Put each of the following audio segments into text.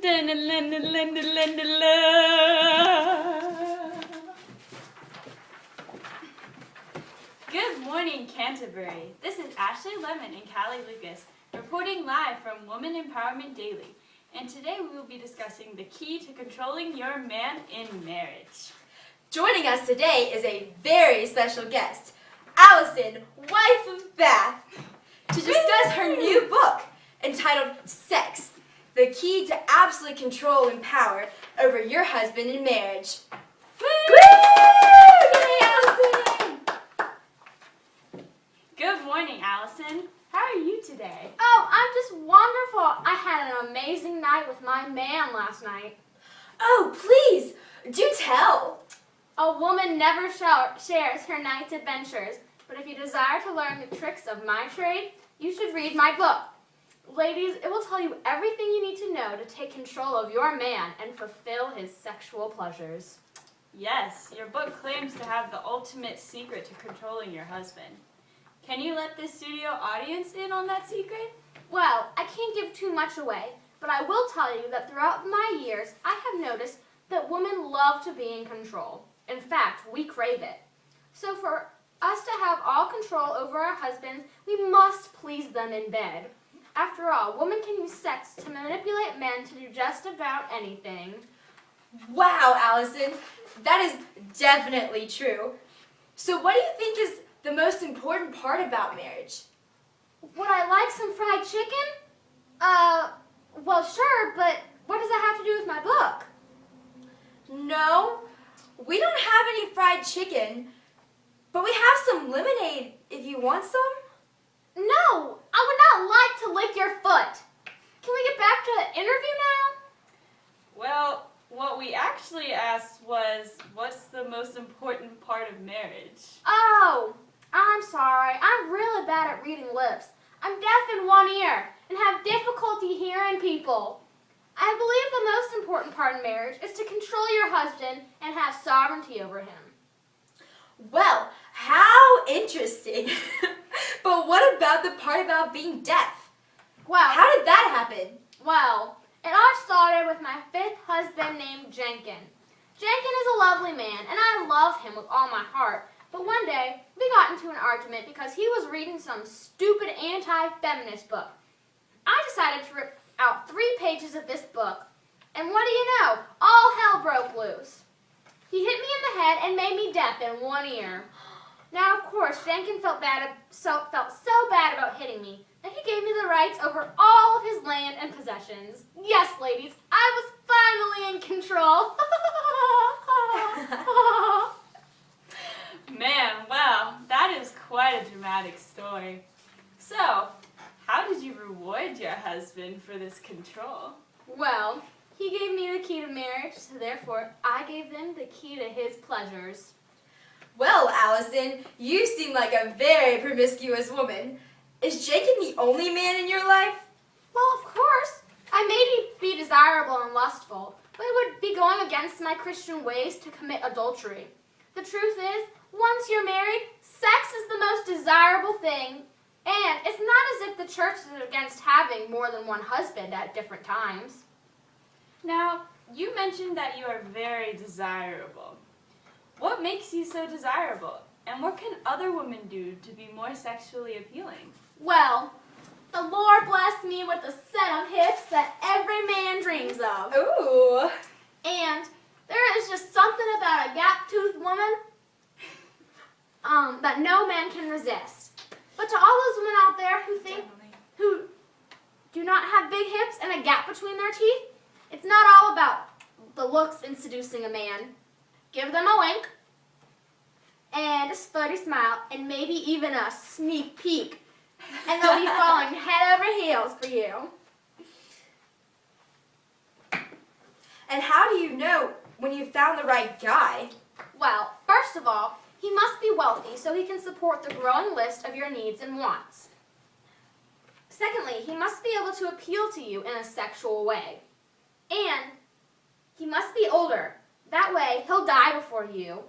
Good morning, Canterbury. This is Ashley Lemon and Callie Lucas reporting live from Woman Empowerment Daily. And today we will be discussing the key to controlling your man in marriage. Joining us today is a very special guest, Allison, wife of Bath, to discuss her new book entitled Sex, the Key to Absolute Control and Power Over Your Husband in Marriage. Woo! Yay, Allison! Good morning, Allison. How are you today? Oh, I'm just wonderful. I had an amazing night with my man last night. Oh, please, do tell. A woman never shares her night's adventures, but if you desire to learn the tricks of my trade, you should read my book. Ladies, it will tell you everything you need to know to take control of your man and fulfill his sexual pleasures. Yes, your book claims to have the ultimate secret to controlling your husband. Can you let this studio audience in on that secret? Well, I can't give too much away, but I will tell you that throughout my years, I have noticed that women love to be in control. In fact, we crave it. So for us to have all control over our husbands, we must please them in bed. After all, women can use sex to manipulate men to do just about anything. Wow, Allison, that is definitely true. So what do you think is the most important part about marriage? Would I like some fried chicken? Well, sure, but what does that have to do with my book? No, we don't have any fried chicken, but we have some lemonade if you want some. No, I would not like to lick your foot. Can we get back to the interview now? Well, what we actually asked was, what's the most important part of marriage? Oh, I'm sorry. I'm really bad at reading lips. I'm deaf in one ear and have difficulty hearing people. I believe the most important part in marriage is to control your husband and have sovereignty over him. Well, how interesting. But what about the part about being deaf? Well, How did that happen? Well, it all started with my fifth husband named Jenkin. Jenkin is a lovely man, and I love him with all my heart. But one day, we got into an argument because he was reading some stupid anti-feminist book. I decided to rip out 3 pages of this book, and what do you know? All hell broke loose. He hit me in the head and made me deaf in one ear. Now, of course, Jenkin felt so bad about hitting me that he gave me the rights over all of his land and possessions. Yes, ladies, I was finally in control. Man, wow, that is quite a dramatic story. So, how did you reward your husband for this control? Well, he gave me the key to marriage, so therefore I gave him the key to his pleasures. Well, Allison, you seem like a very promiscuous woman. Is Jacob the only man in your life? Well, of course. I may be desirable and lustful, but it would be going against my Christian ways to commit adultery. The truth is, once you're married, sex is the most desirable thing. And it's not as if the church is against having more than one husband at different times. Now, you mentioned that you are very desirable. What makes you so desirable? And what can other women do to be more sexually appealing? Well, the Lord blessed me with a set of hips that every man dreams of. Ooh. And there is just something about a gap-toothed woman that no man can resist. But to all those women out there who do not have big hips and a gap between their teeth, it's not all about the looks in seducing a man. Give them a wink and a sputty smile and maybe even a sneak peek, and they'll be falling head over heels for you. And how do you know when you've found the right guy? Well, first of all, he must be wealthy so he can support the growing list of your needs and wants. Secondly, he must be able to appeal to you in a sexual way. And he must be older. That way, he'll die before you.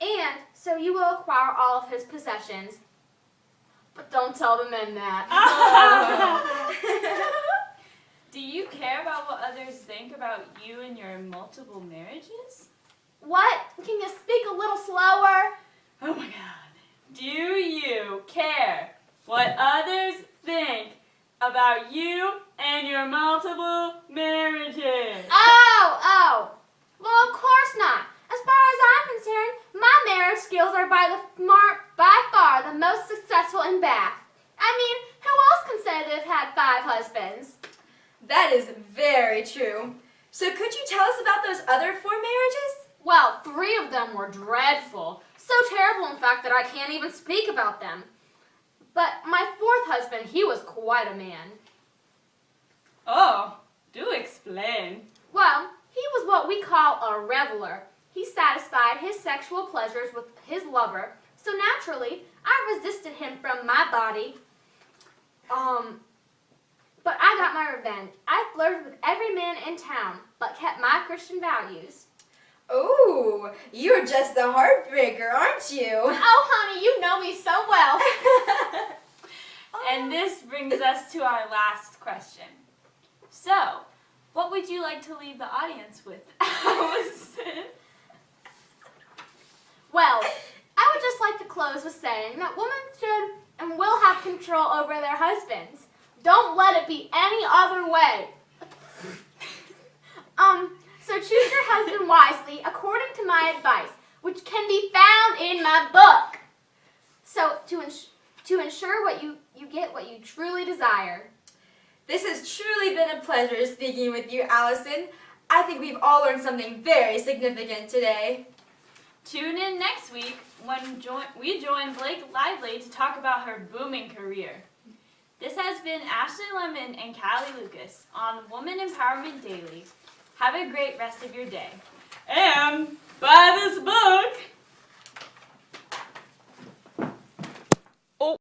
And so you will acquire all of his possessions. But don't tell the men that. Do you care about what others think? think about you and your multiple marriages? What? Can you speak a little slower? Oh my God. Do you care what others think about you and your multiple marriages? Oh. Well, of course not. As far as I'm concerned, my marriage skills are by far the most successful in Bath. I mean, who else can say they've had 5 husbands? That is very true. So could you tell us about those other 4 marriages? Well, 3 of them were dreadful. So terrible, in fact, that I can't even speak about them. But my 4th husband, he was quite a man. Oh, do explain. Well, he was what we call a reveler. He satisfied his sexual pleasures with his lover, so naturally, I resisted him from my body. But I got my revenge. I flirted with every man in town, but kept my Christian values. Ooh, you're just the heartbreaker, aren't you? Oh, honey, you know me so well. And this brings us to our last question. So, what would you like to leave the audience with, Allison? Well, I would just like to close with saying that women should and will have control over their husbands. Don't let it be any other way. So choose your husband wisely according to my advice, which can be found in my book. So to ensure you get what you truly desire. This has truly been a pleasure speaking with you, Allison. I think we've all learned something very significant today. Tune in next week when we join Blake Lively to talk about her booming career. This has been Ashley Lemon and Callie Lucas on Woman Empowerment Daily. Have a great rest of your day.